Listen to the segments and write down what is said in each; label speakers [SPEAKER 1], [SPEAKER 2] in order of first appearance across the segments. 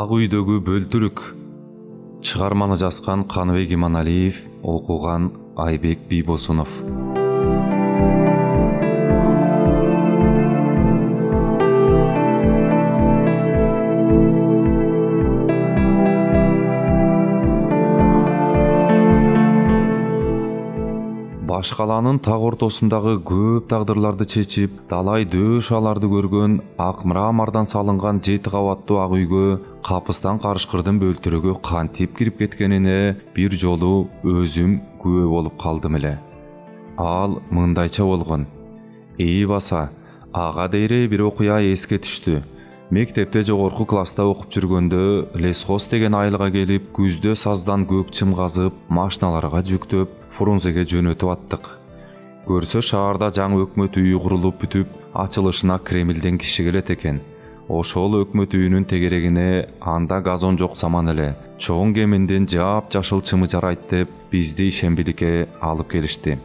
[SPEAKER 1] Ак үйдөгү бөлтүрүк. Чыгарманы жазган Каныбек Иманалиев, окуган Айбек Бийбосунов. Баш калаанын так ортосундагы көп тагдырларды чечип, далай дөш аларды көргөн ак мрамордон салынган 7 кабаттуу ак үйгө капыстан карышкырдын бөлтүрөгү кантип кирип кеткенине бир жолу өзүм күбө болуп калдым эле. Ал мындайча болгон. Баса, ага дейре бир окуя эске түштү. Мектепте жогорку класста окуп жүргөндө лесхоз деген айылга келип, күздө саздан көк чым казып, машиналарга жүктөп, Фрунзеге жөнөтүп аттык. Көрсө шаарда жаңы өкмөт үйү курулуп бүтүп, ачылышына Кремлден киши келет экен. Ошол өкмөт үйүнүн тегерегине анда газон жок заман эле чоң кеминден жап-жашыл чымы жарайт деп бизди ишембиликке алып келишти.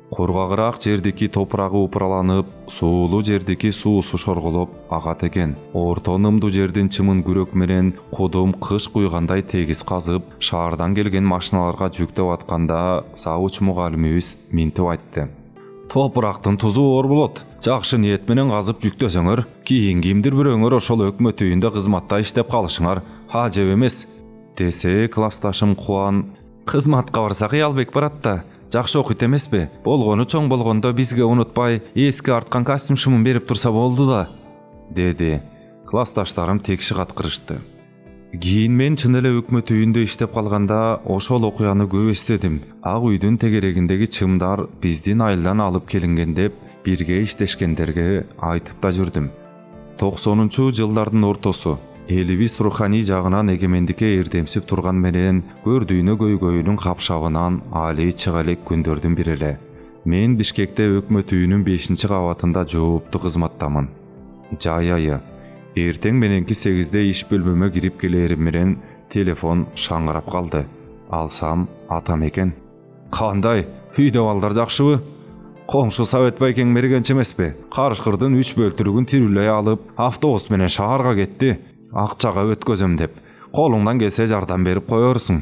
[SPEAKER 1] Кургагыраак жердики топурагы упураланып, суулуу жердики суусу шорголоп агат экен. Орто нымдуу жердин чымын күрөк менен кудум кыш куйгандай тегиз казып, шаардан келген машиналарга жүктөп атканда завуч мугалимибиз минтип айтты. Топурактын тузу оор болот. Жакшы ниет менен казып жүктөсөңөр, кийин кимдир бирөөңөр ошол өкмөт үйүндө кызматта иштеп калышыңар ажеп эмес, десе классташым Кубан, кызматка барсак Ыялбек барат да. Жакшы окуйт эмеспи? Болгону чоң болгондо бизге унутпай, эски арткан костюм шымын берип турса болду да, деди. Классташтарым текши каткырышты. Кийин мен чын эле өкмөт үйүндө иштеп калганда ошол окуяны көп эстедим. Ак үйдүн тегерегиндеги чымдар биздин айылдан алып келинген деп бирге иштешкендерге айтып да жүрдүм. 90-чу жылдардын ортосу. Элибиз руханий жагынан эгемендикке эрдемсип турган менен көрдүйнө көйгөйүнүн капшабынан али чыга элек күндөрдүн бири эле. Мен Бишкекте өкмөт үйүнүн 5-кабатында жоопту кызматтамын. Жай айы. Эртең мененки 8-де иш бөлмөмө кирип келерим менен телефон шаңырап калды. Алсам атам экен. Кандай? Үйдө балдар жакшыбы? Коңшу Совет байкең мергенчи эмеспи? Карышкырдын 3 бөлтүрүгүн тирүүлөй алып, автобус менен шаарга кетти. Акчага өткөзөм деп, колуңдан келсе жардам берип коерсуң,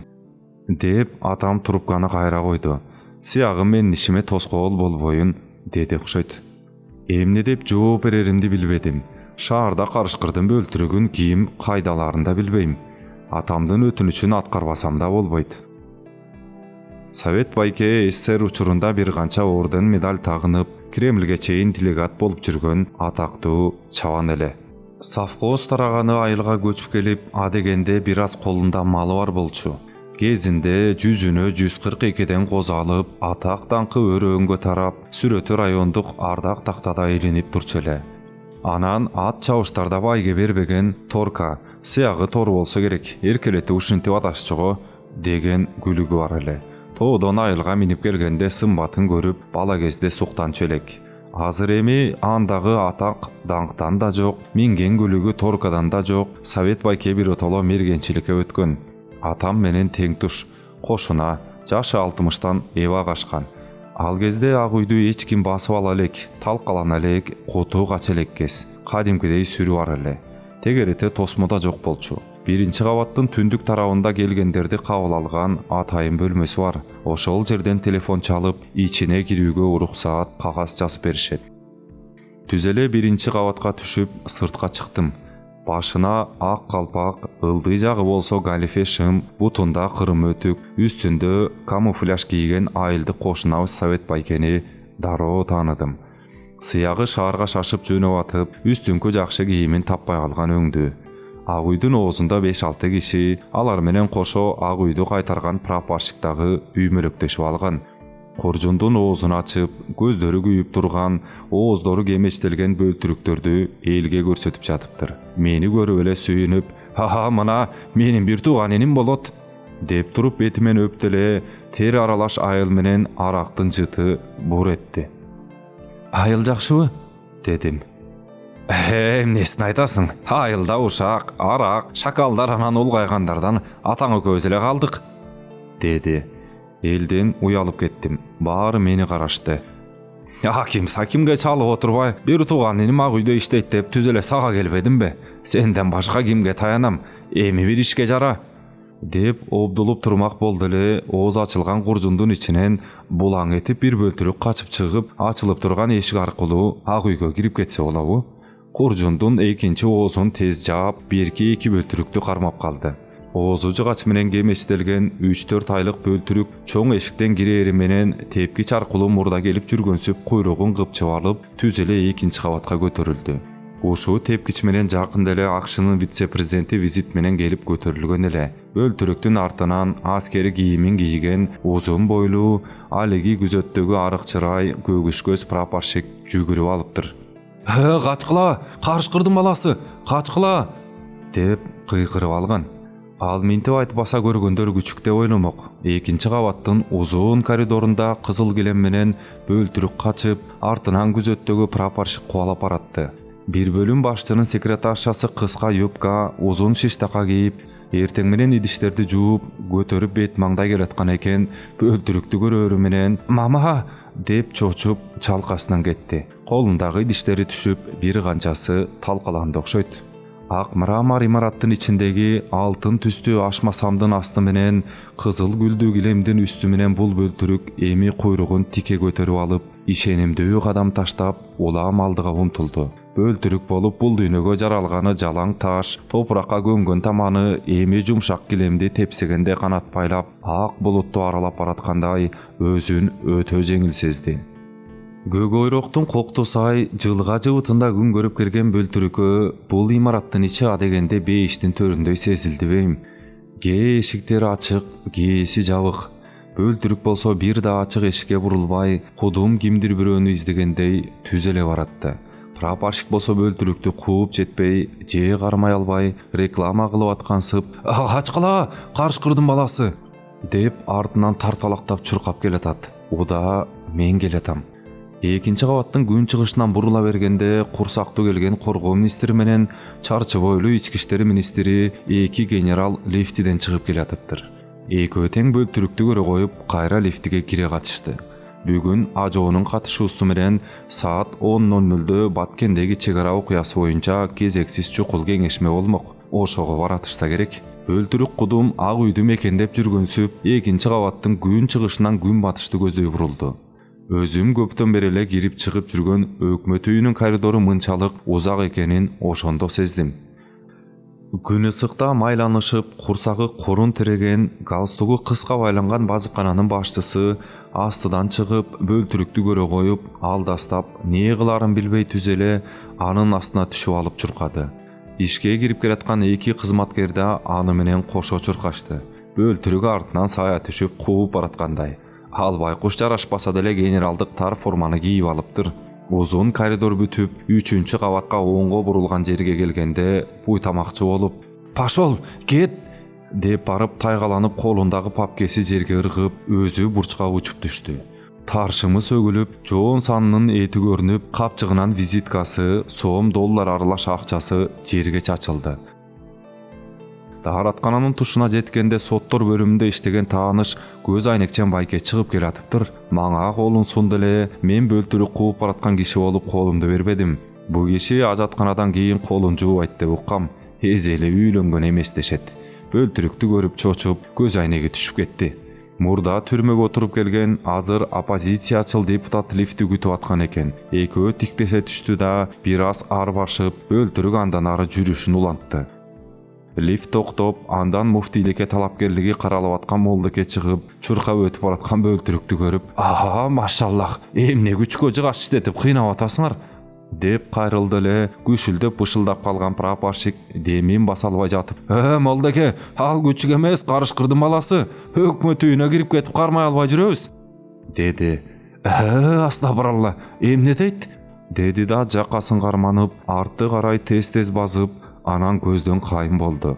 [SPEAKER 1] деп атам трубканы кайра койду. Сыягым менин ишиме тоскоол болбоюн, деди окшойт. Эмне деп жооп береримди билбедим. Шаарда карышкырдын бөлтүрүгүн кийим кайдаларын да билбейм. Атамдын өтүнүчүн аткарбасам да болбойт. Совет байке СССР учурунда бир канча орден медаль тагынып, Кремлге чейин делегат болуп жүргөн атактуу чабан эле. Совхоз тараганы айылга көчүп келип, адегенде бир аз колунда малы бар болчу. Кезинде 100-үнө 142ден козу алып, атак даңкы өрөөнгө тарап, Сүрөтү райондук ардак тактада илинип турчу эле. Анан ат чабыштарда байге бербеген торка, сыягы тор болсо керек, эркелети ушинтип адашчуго деген күлүгү бар эле. Тоодон айылга минип келгенде сымбатын көрүп, бала кезде суктанчу элек. Азыр эми андагы атак даңктан да жок, минген күлүгү торкадан да жок, Совет байке биротоло мергенчиликке өткөн. Атам менен тең туш, кошуна, жашы 60-тан эба кашкан. Ал кезде ак үйдү эч ким басып ала элек, талкалана элек, куту кача элеккес. Кадимкидей сүрү бар эле. Тегерете тосмо да жок болчу. 1-кабаттын түндүк тарабында келгендерди кабыл алган атайын бөлмөсү бар. Ошол жерден телефон чалып, ичине кирүүгө уруксаат кагаз жазып беришет. Түз эле 1-кабатка түшүп, сыртка чыктым. Башына ак калпак, ылдый жагы болсо галифе шым, бутунда кырым өтүк, үстүндө камуфляж кийген айылдык кошунабыз Совет байкени дароо тааныдым. Сыягы шаарга шашып жөнөп атып, үстүңкү жакшы кийимин таппай калган өңдү. Ак үйдүн оозунда 5-6 киши, алар менен кошо ак үйдү кайтарган прапорщик дагы үймөлөктөшүп алган. Коржундун оозун ачып, көздөрү күйүп турган, ооздору кемечтелген бөлтүрүктөрдү элге көрсөтүп жатыптыр. Мени көрүп эле сүйүнүп, "Ха, мына менин бир тууган иним болот", деп туруп бетимен өптеле, тер аралаш айыл менен арактын жыты бур этти. "Айыл жакшыбы?" дедим. Эмнесин айтасың? Айылда ушак, арак, шакалдар анан улгайгандардан атаң экөөбүз эле калдык, деди. Элден уялып кеттим. Баары мени карашты. Аким сакимге чалып отурбай, бир тууган иним ак үйдө иштейт деп түз эле сага келбедимби? Сенден башка кимге таянам? эми бир ишке жара!» деп обдулуп турмак болду эле ооз ачылган куржундун ичинен булаң этип бир бөлтүрүк качып чыгып, ачылып турган эшик аркылуу ак үйгө кирип кетсе болобу? Куржундун экинчи оозун тез жаап, берки эки бөлтүрүктү кармап калды. Оозу жыгач менен кемечтелген 3-4 айлык бөлтүрүк чоң эшиктен кирери менен тепкич аркылуу мурда келип жүргөнсүп куйругун кыпчып алып, түз эле экинчи кабатка көтөрүлдү. Ушул тепкич менен жакында эле АКШнын вице-президенти визит менен келип көтөрүлгөн эле. Бөлтүрүктүн артынан аскери кийимин кийген узун бойлуу, алиги күзөттөгү арык чырай, көгүш көз прапорщик жүгүрүп алыптыр. «Качкыла, карышкырдын баласы, качкыла!» деп кыйкырып алган. Ал минтип айтпаса көргөндөр күчүк деп ойломок. Экинчи кабаттын узун коридорунда кызыл килем менен бөлтүрүк качып, артынан күзөттөгү прапорщик кубалап баратты. Бир бөлүм башчынын секретаршасы кыска юбка, узун шиштака кийип, эртең менен идиштерди жууп, көтөрүп бет маңдай келаткан экен, бөлтүрүктү көрөрү менен «Мама!» деп чочуп чалкасынан кетти. Колундагы идиштери түшүп, бир канчасы талкаланды окшойт. Ак мрамор имараттын ичиндеги алтын түстүү ашма самдын асты менен кызыл гүлдүү килемдин үстү менен бул бөлтүрүк эми куйругун тике көтөрүп алып, ишенимдүү кадам таштап, улам алдыга умтулду. Бөлтүрүк болуп бул дүйнөгө жаралганы жалаң таш, топуракка көнгөн таманы эми жумшак килемди тепсегенде канат байлап, ак булутту аралап бараткандай өзүн өтө жеңил сезди. Көк ойроктун кокту сай жылга жыбытында күн көрүп келген бөлтүрүккө бул имараттын ичи адегенде бейиштин төрүндөй сезилдибейм. Кээ эшиктери ачык, кээси жабык. Бөлтүрүк болсо бир да ачык эшикке бурулбай, кудум кимдир бирөөнү издегендей түз эле баратты. Прапорщик болсо бөлтүрүктү кууп жетпей, же кармай албай, реклама кылып аткансып, «Качкыла, карышкырдын баласы!» деп артынан тарталактап чуркап келатат. Уда мен келатам. Экинчи кабаттын күн чыгышынан бурула бергенде курсактуу келген коргоо министри менен чарчы бойлуу ички иштер министри эки генерал лифтиден чыгып келатыптыр. Экөө тең бөлтүрүктү көрө коюп, кайра лифтиге кире катышты. Бүгүн АЖОнун катышуусу менен саат 10:00 Баткендеги чек ара окуясы боюнча кезексиз чукул кеңешме болмок. Ошого баратышса керек. Бөлтүрүк кудум ак үйдү мекендеп жүргөнсүп, экинчи кабаттын күн чыгышынан күн батышты көздөй бурулду. Өзүм көптөн бери эле кирип чыгып жүргөн өкмөт үйүнүн коридору мынчалык узак экенин ошондо сездим. Күн ысыкта майланышып, курсагы корун тереген, галстугу кыска байланган базыкананын башчысы астыдан чыгып, бөлтүрүктү көрө коюп, алдастап, не кыларын билбей түз эле анын астына түшүп алып чуркады. Ишке кирип келаткан эки кызматкер да аны менен кошо чуркашты. Бөлтүрүк артынан сая түшүп кууп бараткандай. Ал байкуш жарашпаса деле генералдык тар форманы кийип алыптыр. Узун коридор бүтүп, 3-чү кабатка оңго бурулган жерге келгенде буйтамакчы болуп, «Пошол, кет!» деп барып тайгаланып колундагы папкеси жерге ыргып, өзү бурчка учуп түштү. Таршымы сөгүлүп, жоон санынын эти көрүнүп, капчыгынан визиткасы, сом доллар аралаш акчасы жерге чачылды. Даараткананын тушуна жеткенде соттор бөлүмүндө иштеген тааныш көз айнекчен байке чыгып келатыптыр. Мага колун сунду эле, мен бөлтүрүк кууп бараткан киши болуп колумду бербедим. Бу киши ажатканадан кийин колун жуубайт деп уккам. Эзели үйлөнгөн эмес дешет. Бөлтүрүктү көрүп чочуп, көз айнеги түшүп кетти. Мурда түрмөгө отуруп келген азыр оппозициячыл депутат лифти күтүп аткан экен. Экөө тиктеше түштү да бир аз ар башып, бөлтүрүк андан ары жүрүшүн улантты. Лифт токтоп, андан муфтийликке талапкерлиги каралып аткан молдоке чыгып, чуркап өтүп бараткан бөлтүрүктү көрүп, машаллах, эмне күчкө жыгач иштетип кыйнап атасыңар?» деп кайрылды эле, күшүлдөп бышылдап калган прапорщик демин баса албай жатып, молдоке, ал күчүк эмес, карышкырдын баласы, өкмөт үйүнө кирип кетип кармай албай жүрөбүз» деди. Астабыралла, эмне дейт?» деди да жакасын карманып, артты карай тез-тез базып, анан көздөн кайын болду.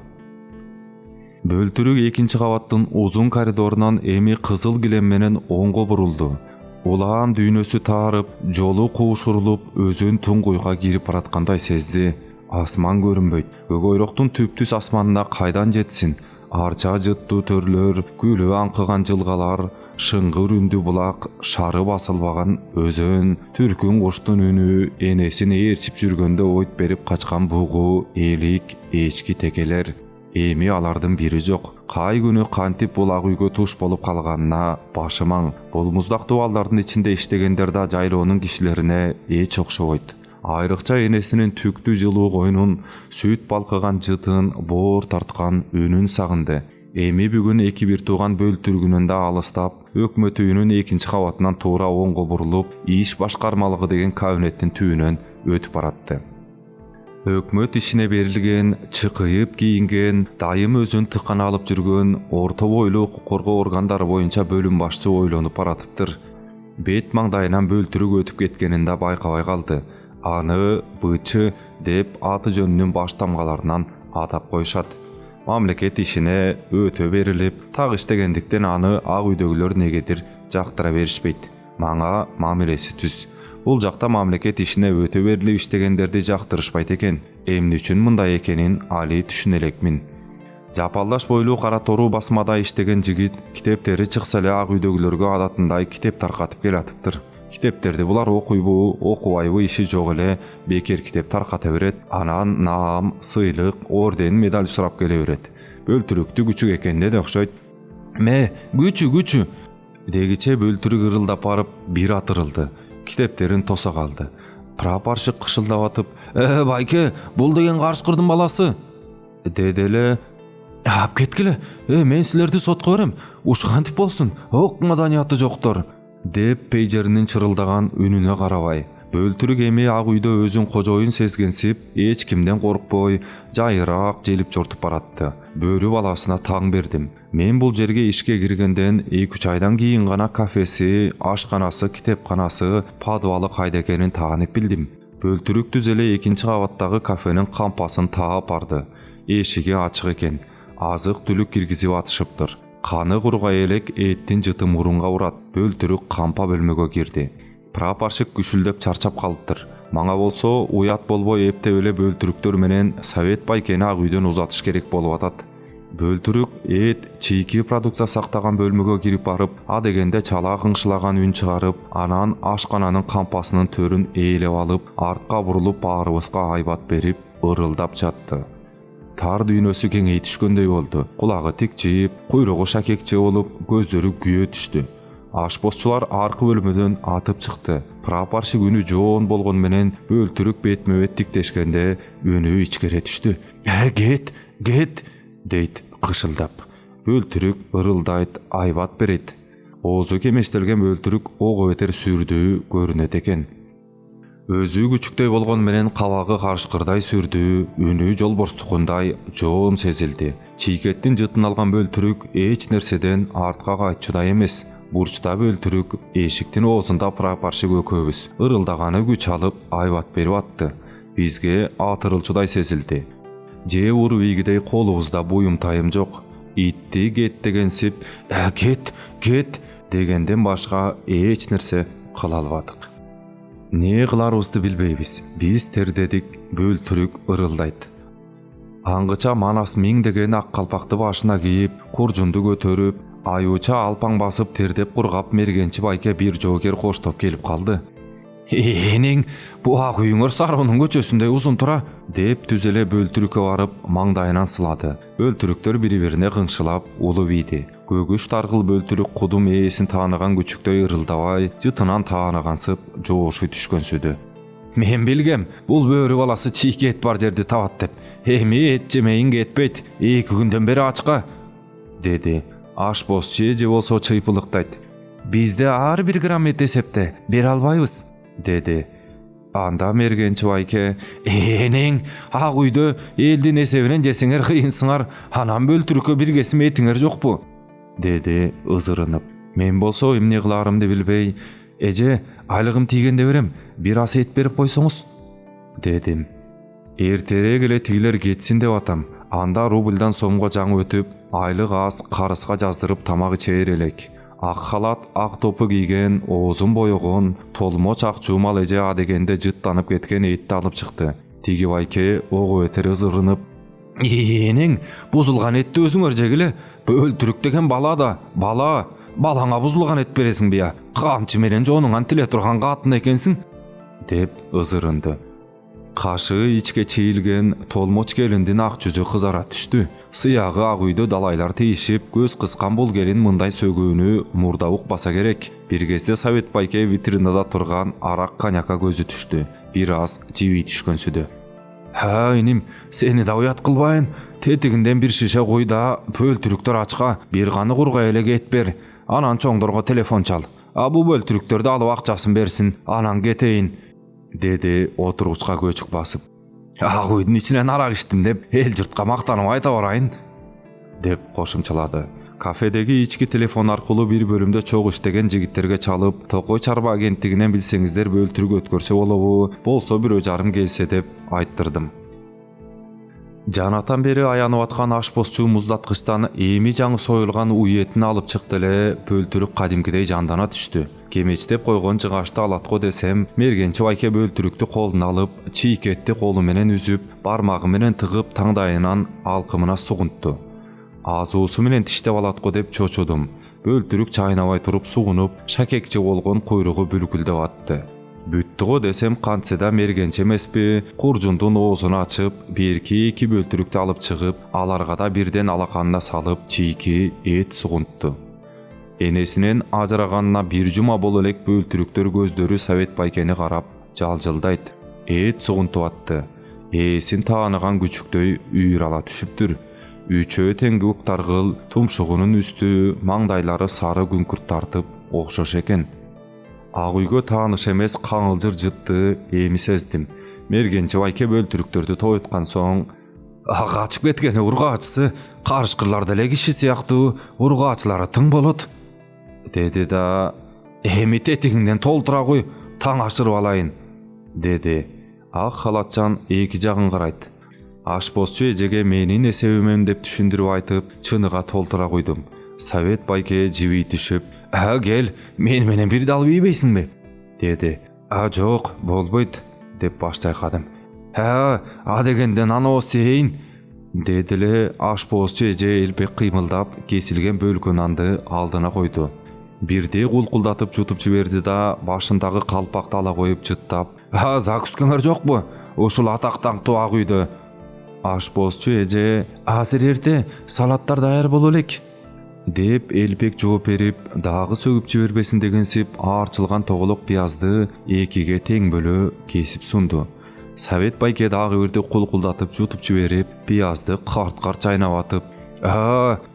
[SPEAKER 1] Бөлтүрүк экинчи кабаттын узун коридорунан эми кызыл килем менен оңго бурулду. Улаан дүйнөсү таарып, жолу куушурулуп, өзүн туңгуйга кирип бараткандай сезди. Асман көрүнбөйт. Көк ойроктун түп-түз асманына кайдан жетсин? Арча жыттуу төрлөр, күлү аңкыган жылгалар, шыңгыр үндү булак, шары басылбаган өзөн, түркүн куштун үнү, энесин ээрчип жүргөндө ойт берип качкан бугу, элик, эчки текелер. Эми алардын бири жок. Кай күнү кантип бул ак үйгө туш болуп калганына башым аң. Бул муздактуу балдардын ичинде иштегендер да жайлоонун кишилерине эч окшобойт. Айрыкча энесинин түктүү жылуу койнун, сүт балкыган жытын, боор тарткан үнүн сагынды. Эми бүгүн эки бир тууган бөлтүрүгүнөн да алыстап, өкмөт үйүнүн экинчи кабатынан туура оңго бурулуп, иш башкармалыгы деген кабинеттин түбүнөн өтүп баратты. Өкмөт ишине берилген, чыкыйып кийинген, дайым өзүн тыккан алып жүргөн орто бойлуу укук коргоо органдары боюнча бөлүм башчы ойлонуп баратыптыр. Бет маңдайынан бөлтүрүк өтүп кеткенин да байкабай калды. Аны бычы деп аты жөнүнүн баш тамгаларынан атап коюшат. Мамлекет ишине өтө берилип, так иштегендиктен аны ак үйдөгүлөр негедир жактыра беришпейт. Мага мамилеси түз. Бул жакта мамлекет ишине өтө берилип иштегендерди жактырышпайт экен. Эмне үчүн мындай экенин али түшүнө элекмин. Жапалдаш бойлуу кара тору басмада иштеген жигит китептери чыкса эле ак үйдөгүлөргө адатындай китеп таркатып келатыптыр. Китептерди булар окуйбу, окубайбы иши жок эле бекер китеп тарката берет, анан наам, сыйлык, орден, медаль сурап келе берет. Бөлтүрүктү күчүк экенде да окшойт. Күчү дегиче бөлтүрүк ырылдап барып бир атырылды. Китептерин тоса калды. Прапорщик кышылдап атып, байке, бул деген карышкырдын баласы" деди эле. "Ап кеткиле, мен силерди сотко берем. Ушкантип болсун, ок маданияты жоктор" деп пейжеринин чырылдаган үнүнө карабай, бөлтүрүк эми ак үйдө өзүн кожоюн сезгенсип, эч кимден коркпой, жайыраак желип жортуп баратты. Бөрү баласына таң бердим. Мен бул жерге ишке киргенден 2-3 айдан кийин гана кафеси, ашканасы, китепканасы, подвалы кайда экенин таанып билдим. Бөлтүрүк түз эле экинчи кабаттагы кафенин кампасын таап барды. Эшиги ачык экен. Азык түлүк киргизип атышыптыр. Каны кургай элек эттин жыты мурунга урат. Бөлтүрүк кампа бөлмөгө кирди. Прапорщик күшүлдөп чарчап калыптыр. Мага болсо уят болбой эптеп эле бөлтүрүктөр менен совет байкени ак үйдөн узатыш керек болуп атат. Бөлтүрүк эт, чийки продукция сактаган бөлмөгө кирип барып, а дегенде чала кыңшылаган үн чыгарып, анан ашкананын кампасынын төрүн ээлеп алып, артка бурулуп баарыбызга айбат берип, ырылдап жатты. Тар дүйнөсү кеңейип түшкөндөй болду. Кулагы тикчип, куйругу шакекче болуп, көздөрү күйө түштү. Ашпозчулар аркы бөлмөдөн атып чыкты. Прапорщик үнү жоон болгон менен бөлтүрүк бетме бет тиктешкенде үнү ичкере түштү. Кет дейт кышылдап. Бөлтүрүк ырылдайт, айбат берет. Оозу кемештелген бөлтүрүк ого бетер сүрдүү көрүнөт экен. Өзү күчүктөй болгон менен кабагы карышкырдай сүрдүү, үнү жолборстукундай жоон сезилди. Чийкеттин жытын алган бөлтүрүк эч нерседен артка кайтчудай эмес. Бурчта бөлтүрүк, эшиктин оозунда прапорщик экөөбүз. Ырылдаганы күч алып, айбат берип атты. Бизге атырылчудай сезилди. Же урвийгидей колубузда буюм тайым жок. Итти кет дегенсип, кет дегенден башка эч нерсе кыла албадык. Не кыларыбызды билбейбиз. Биз тердедик, бөлтүрүк ырылдайт. Аңгыча манас миң деген ак калпакты башына кийип, куржунду көтөрүп, аюуча алпаң басып тердеп кургап мергенчи байке бир жоокер коштоп келип калды. "Энең, бу ак үйүңөр Сарбунун көчөсүндөй узун тура" деп түз эле бөлтүрүккө барып маңдайынан сылады. Бөлтүрүктөр бири-бирине кыңшылап улуп ийди. Көгүш таргыл бөлтүрүк кудум ээсин тааныган күчүктөй ырылдабай, жытынан таанагансып жоошуй түшкөнсүдү. "Мен билгем, бул бөрү баласы чийки эт бар жерди табат деп. Эми эт жемейин кетпейт, 2 күндөн бери ачка" деди. Ашпозчу же болсо чыйпылыктайт. "Бизде ар 1 грамм эт эсепте, бере албайбыз" деди. Анда мергенчи байке, "Энең, ак үйдө элдин эсебинен жесеңер кыйынсыңар, анан бөлтүрүккө бир кесим этиңер жокпу" деди ызырынып. Мен болсо эмне кыларымды билбей, "Эже, айлыгым тийгенде берем, бир ас эт берип койсоңуз" дедим. Эртерээк эле тигилер кетсин деп атам. Анда рубльдан сомго жаңы өтүп, айлык аз карызга жаздырып тамак ичер элек. Ак халат, ак топу кийген, оозун боёгон, толмоч ак жумал эже а дегенде жыттанып кеткен этти алып чыкты. Тиги байке ого бетер ызырынып, "Энең, бузулган этти өзүңөр жегиле. Бөлтүрүк деген бала да, балаңа бузулган эт бересиң бия. Камчы менен жоонуңан тиле турган катын экенсиң" деп ызырынды. Кашы ичке чийилген толмоч келиндин ак жүзү кызара түштү. Сыягы ак үйдө далайлар тийишип, көз кыскан бул келин мындай сөгүүнү мурда укпаса керек. Бир кезде Совет байке витринада турган арак коньякка көзү түштү. Бир аз жиби түшкөнсүдө. «Ха, иним, сени да уят кылбайын. Тетигинден бир шише куй да бөлтүрүктөр ачка, бир ганы кургай эле кет бер. Анан чоңдорго телефон чал. Бу бөлтүрүктөрдү алып акчасын берсин, анан кетейин», деди отургучка көчүк басып. «Ак үйдүн ичинен арак иштим деп, эл журтка мактанып айта барайын», деп кошумчалады. Кафедеги ички телефон аркылуу бир бөлүмдө чогуу иштеген жигиттерге чалып, Токой чарба агенттигинен билсеңиздер бөлтүрүк өткөрсө болобу, болсо бирөө жарым келсе деп айттырдым. Жанатан бери аянып аткан ашпозчу муздаткычтан эми жаңы союлган уй этин алып чыкты эле бөлтүрүк кадимкидей жандана түштү. Кемечтеп койгон жыгачты алат го десем, мергенчи байке бөлтүрүктү колуна алып, чийкетти колу менен үзүп, бармагы менен тыгып таңдайынан алкымына сугунтту. Азуусу менен тиштеп алат го деп чочудум. Бөлтүрүк чайнабай туруп сугунуп, шакекчи болгон куйругу бүлкүлдөп атты. Бүттү го десем кантсе да мергенче эмеспи, куржундун оозун ачып, бирки бөлтүрүктү алып чыгып, аларга да бирден алаканына салып, чийки эт сугунтту. Энесинен ажыраганына бир жума боло элек бөлтүрүктөр көздөрү Совет байкени карап жалжылдайт. Эт сугунтуп атты. Эсин тааныган күчүктөй үйүр ала түшүптүр. Үчөө теңги уктаргыл, тумшугунун үстү, маңдайлары сары күңкүрт тартып окшош экен. Ак үйгө тааныш эмес каңылжыр жытты эми сездим. Мергенчи байке бөлтүрүктөрдү тоюткан соң, качып кеткени ургаачысы, карышкырлар деле киши сыяктуу, ургаачылары тың болот, деди да, эми тетигиңден толтура куй, таң ашырып алайын, деди. Ак халатчан эки жагын карайт. Ашпозчу эжеге менин эсебимем деп түшүндүрүп айтып, чыныга толтура куйдум. Совет байке жиби түшүп, кел, мен менен бир дал ийбейсиңби, деди. Жок, болбойт, деп баш чайкадым. Дегенден анабыз сейин, деди эле. Ашпозчу эже элбек кыймылдап, кесилген бөлкө нанды алдына койду. Бирди кулкулдатып жутуп жиберди да, башындагы калпакты ала коюп жыттап, закускеңер жокпу? Ушул атактуу ак үйдө. Ашпозчу эже, азыр эрте, салаттар даяр боло элек, деп элбек жооп берип, дагы сөгүп жибербесин дегенсип, аарчылган тоголок пиязды экиге тең бөлө кесип сунду. Совет байке дагы бирди кулкулдатып жутуп жиберип, пиязды карт-карт чайнап атып,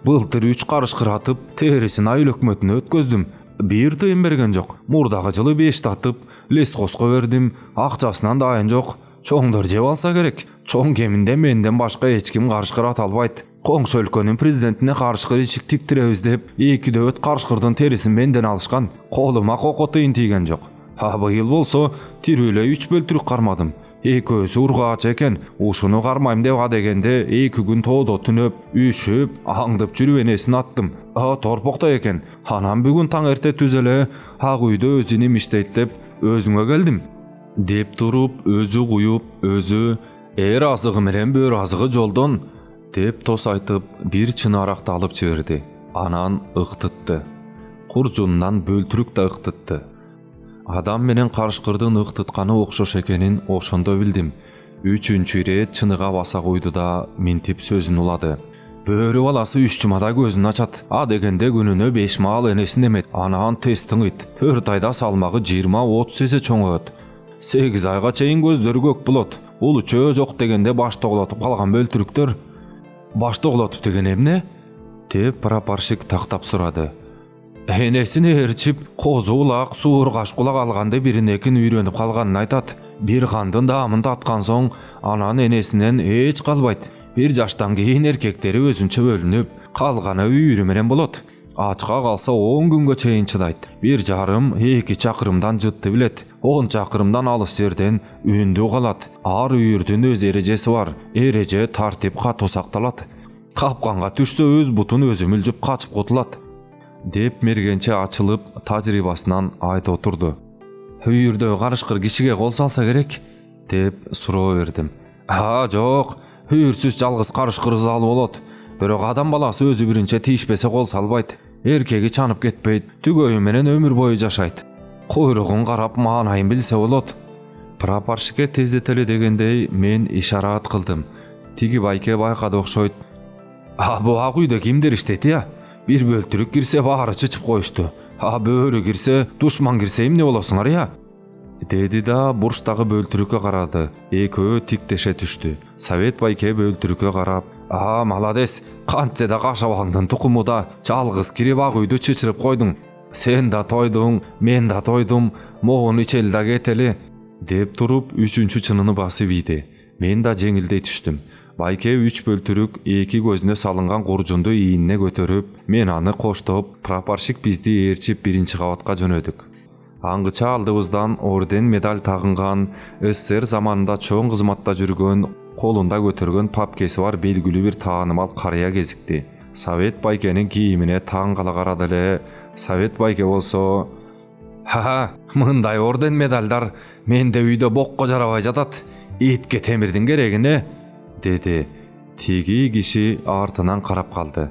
[SPEAKER 1] былтыр 3 карышкыратып, терисин айыл өкмөтүнө өткөздүм. Бир тыйын берген жок. Мурдагы жылы 5 татып, лесхозго бердим. Акчасынан дайын жок. Чоңдор жеп алса керек. Чоң кеминде менден башка эч ким карышкырат албайт. Коңшу өлкөнүн президентине карышкыр ичик тиктиребиз деп, 2 дөбөт карышкырдын терисин менден алышкан. Колума кoko тыйын тийген жок. Быйыл болсо тирүү эле 3 бөлтүрүк кармадым. Экөөсү ургаач экен. Ушуну кармайм деп дегенде 2 күн тоодо түнөп, үшүп, аңдып жүрүп энесин аттым. Торпокто экен. Анан бүгүн таң эрте түзөлө, ак үйдө өзүнүм иштейт деп өзүңө келдим, деп туруп, өзү куюп, өзү эр азыгы менен бөр азыгы жолдон, деп тос айтып, бир чыны аракты алып жиберди. Анан ыктытты. Куржунунан бөлтүрүк да ыктытты. Адам менен карышкырдын ыктытканы окшош экенин ошондо билдим. 3-чү ирет чыныга баса койду да минтип сөзүн улады. Бөрү баласы 3 жумада көзүн ачат. Дегенде күнүнө 5 маал энесин эмет. Анан тез тыңыйт. 4 айда салмагы 20-30 эсе чоңойот. 8 айга чейин көздөрү көк болот. Улучөө жок дегенде баш тоглотуп калган бөлтүрүктөр. Баш тоглотуп деген эмне? Деп прапорщик тактап сурады. Энесин ээрчип, козу улак, суур каш кулак алганды биринекин үйрөнүп калганын айтат. Бир кандын даамын таткан соң, анан энесинен эч калбайт. 1 жаштан кийин эркектери өзүнчө бөлүнүп, калганы үйүрү менен болот. Ачка калса 10 күнгө чейин чыдайт. 1,5-2 чакырымдан жытты билет. 10 чакырымдан алыс жерден үндү калат. Ар үйүрдүн өз эрежеси бар. Эреже тартип катуу сакталат. Капканга түшсө өз бутун өзү мүлжүп качып кутулат, деп мергенче ачылып тажрыйбасынан айтып отурду. Үйүрдө карышкыр кишиге кол салса керек, деп суроо бердим. Жок, үйүрсүз жалгыз карышкыр ызалуу болот. Бирок адам баласы өзү биринче тийишпесе кол салбайт. Эркеги чанып кетпейт, түгөйү менен өмүр бою жашайт. Койругун карап маанайын билсе болот. Прапорщикке тездетели дегендей мен ишарат кылдым. Тиги байке байкады окшойт. Бу ак үйдө кимдер иштейт я? Бир бөлтүрүк кирсе баары чычып коюшту. Бөөрү кирсе, душман кирсе эмне болосуңар я? Деди да бурчтагы бөлтүрүккө карады. Экөө тиктеше түштү. Совет байке бөлтүрүккө карап, молодец, кантсе да кашабаңдын тукуму да жалгыз кирип ак үйдү чычырып койдуң. Сен да тойдуң, мен да тойдум, могун ичели да кетели, деп туруп үчүнчү чыныны басып ийди. Мен да жеңилдей түштүм. Байке 3 бөлтүрүк 2 көзүнө салынган куржунду ийине көтөрүп, мен аны коштоп, прапорщик бизди ээрчип 1-кабатка жөнөдүк. Аңгыча алдыбыздан орден медаль тагынган, СССР заманында чоң кызматта жүргөн, колунда көтөргөн папкеси бар белгилүү бир таанымал карыя кезикти. Совет байкенин кийимине таң кала карады эле. Совет байке болсо, мындай орден медальдар менде үйдө бокко жарабай жатат. Итке темирдин керегине, деди. Тиги киши артынан карап калды.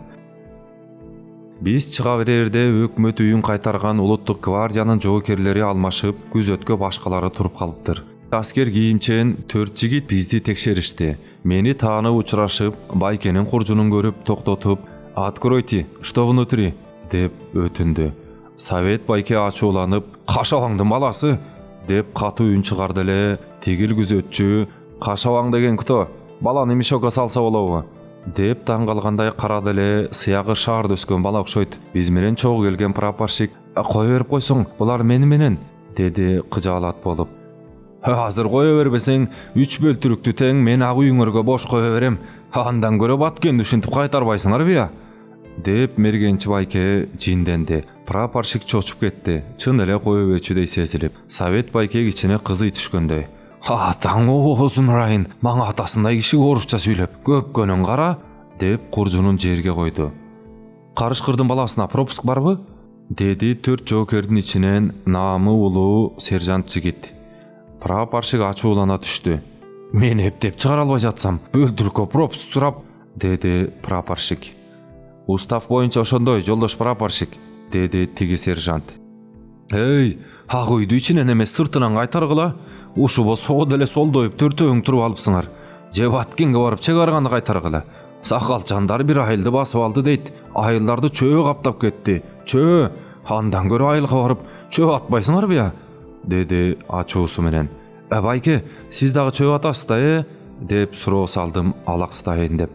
[SPEAKER 1] Биз чыга берерде өкмөт үйүн кайтарган улуттук гвардиянын жоокерлери алмашып, күзөткө башкалары туруп калыптыр. Аскер кийимчен 4 жигит бизди текшеришти. Мени таанып учурашып, байкенин куржунун көрүп токтотуп, "Откройте, что внутри?" деп өтүндү. Совет байке ачууланып, "Кашабаңдын баласы!" деп катуу үн чыгарды эле. Тигил күзөтчү, "Кашабаң деген кто? Баланы мешокко салса болобу?" деп таң калгандай карады эле. Сыягы шаарда өскөн бала окшойт. Биз менен чогуу келген прапорщик, "Кое берип койсоң, булар менен", деди кыжаалат болуп. "Азыр кое бербесең, 3 бөлтүрүктү тең мен ак үйүңөргө бош кое берем. Андан көрө баткенди ушинтип кайтарбайсыңарбы я?" деп мергенчи байке жинденди. Прапорщик чочуп кетти. Чын эле кое берчүдөй сезилип. Совет байке кичине кызый түшкөндөй. "Атаң оозун ырайын, мага атасындай кишиге орусча сүйлөп, көпкөнүн кара", деп куржунун жерге койду. "Карышкырдын баласына пропуск барбы?" деди 4 жоокердин ичинен наамы улуу сержант жигит. Прапорщик ачуулана түштү. "Мен эптеп чыгара албай жатсам, бөлтүрүккө пропуск сурап", деди прапорщик. "Устав боюнча ошондой, жолдош прапорщик", деди тиги сержант. "Эй, ак үйдү ичинен эмес сыртынан кайтаргыла. Ушу болсо деле солдоюп төртөөң туруп алыпсыңар. Же Баткенге барып чек арганы кайтаргыла. Сакалчандар бир айылды басып алды дейт. Айылдарды чөө каптап кетти. Чөө. Андан көрө айылга барып чөө атпайсыңарбы я?" деди ачуусу менен. Байке, сиз дагы чөө атасыз да, деп суроо салдым алаксытайын деп.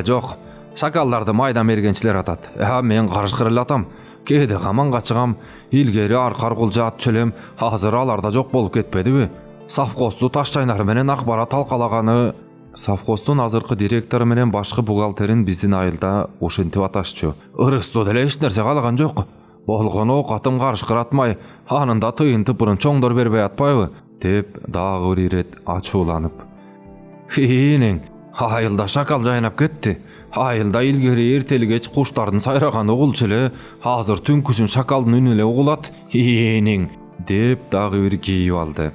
[SPEAKER 1] Жок. Сакалдарды майда мергенчилер атат. Мен карышкыр эле атам. Кээде каманга чыгам, илгери аркар кулжа атчу элем, азыр аларда жок болуп кетпедиби? Совхозду Ташчайнар менен акбарат талкалаганы, совхоздун азыркы директору менен башкы бухгалтерин биздин айылда ушинтип аташчу. Ырыстуу деле эч нерсе калаган жок. Болгону окатым карышкыр атмай, анында тыйын тыпырын чоңдор бербей атпайбы? Деп дагы бир ирет ачууланып. "Инең, айылда шакал жайнап кетти. Айылда илгери эртели кеч куштардын сайраганы угулчу эле, азыр түнкүсүн шакалдын үнү эле угулат. Инең", деп дагы бир кийип алды.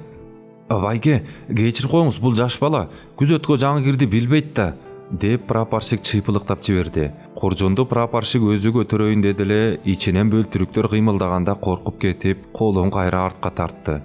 [SPEAKER 1] "Байке, кечирип коюңуз, бул жаш бала, күзөткө жаңы кирди билбейт да", деп прапорщик чыйпылыктап жиберди. Куржунду прапорщик өзү көтөрөйүн деди эле, ичинен бөлтүрүктөр кыймылдаганда коркуп кетип, колун кайра артка тартты.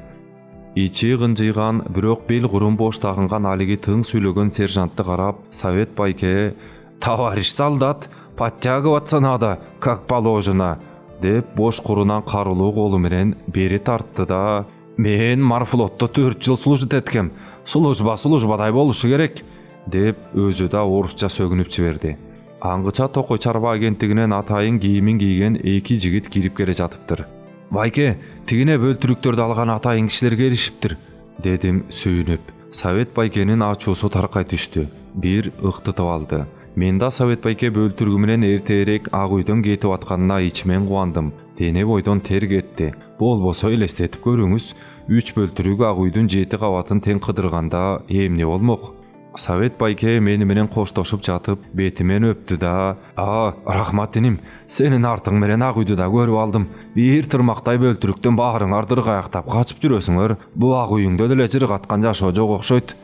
[SPEAKER 1] Ичи кынжыйган, бирок бел курун бош тагынган алиги тың сүйлөгөн сержантты карап, Совет байке, "Товарищ солдат, подтягиваться надо, как положено", деп бош курунан карулуу колу менен бери тартты да, "Мен морфлотто 4 жыл служит эткем, службадай болушу керек", деп өзү да орусча сөгүнүп жиберди. Аңгыча Токой чарба агенттигинен атайын кийимин кийген 2 жигит кирип келе жатыптыр. "Байке, тигине бөлтүрүктөрдү алган атайын кишилер келишиптир", дедим сүйүнүп. Совет байкенин ачуусу таркай түштү. Бир ыктытып алды. Мен да Совет байке бөлтүрүгү менен эртерээк ак үйдөн кетип атканына ичимен кубандым. Дене бойдон тер кетти. Болбосо элестетип көрүңүз, 3 бөлтүрүк ак үйдүн 7 кабатын тең кыдырганда эмне болмок? Совет байке мени менен коштошуп жатып, бетимен өптү да, "Рахмат иним, сенин артың менен ак үйдү да көрүп алдым. Бир тырмактай бөлтүрүктөн баарыңар дыргаяктап качып жүрөсүңөр. Бу ак үйүңдө деле жыргаткан жашоо жок окшойт",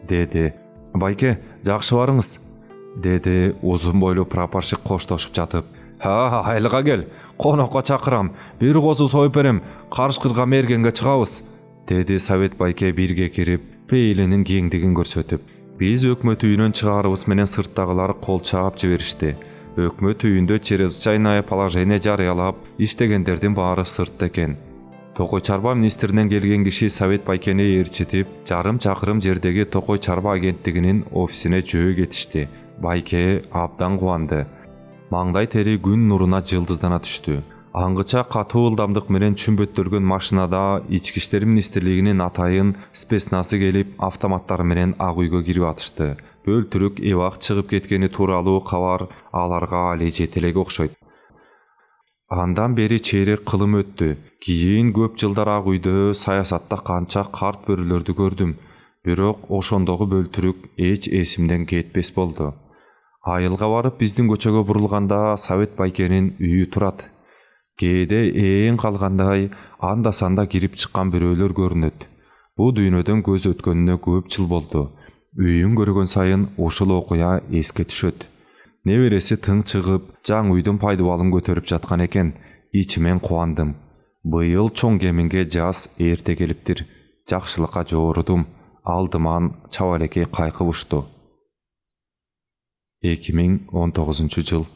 [SPEAKER 1] деди. "Байке, жакшы барыңыз", деди узун бойлуу прапорщик коштошуп жатып. Айылга кел, конокко чакырам, бир козу союп берем, Карышкырга мергенге чыгабыз", деди Совет байке бирге кирип, пейилинин кеңдигин көрсөтүп. Биз өкмөт үйүнөн чыгарыбыз менен сырттагылар кол чаап жиберишти. Өкмөт үйүндө чрезвычайное положение жарыялап, иштегендердин баары сыртта экен. Токой чарба министринен келген киши Совет байкени ээрчитип, жарым чакырым жердеги Токой чарба агенттигинин офисине жөө кетишти. Байке абдан кубанды. Маңдай тери күн нуруна жылдыздана түштү. Аңгыча катуу ылдамдык менен чүмбөттөлгөн машинада Ички иштер министрлигинин атайын спецнасы келип, автоматтары менен ак үйгө кирип атышты. Бөлтүрүк эвак чыгып кеткени тууралуу кабар аларга али жете элек окшойт. Андан бери чейрек кылым өттү. Кийин көп жылдар ак үйдө саясатта канча карт бөрүлөрдү көрдүм. Бирок ошондогу бөлтүрүк эч эсимден кетпес болду. Айылга барып биздин көчөгө бурулганда Совет байкенин үйү турат. Кээде ээн калгандай анда санда кирип чыккан бирөөлөр көрүнөт. Бул дүйнөдөн көз өткөнүнө көп жыл болду. Үйүн көргөн сайын ушул окуя эске түшөт. Небереси тың чыгып, жаңы үйдүн пайдубалын көтөрүп жаткан экен. Ичимен кубандым. Быйыл чоң кеминге жаз эрте келиптир. Жакшылыкка жоорудум. Алдыман чабалекей кайкып ушту. 2019 жыл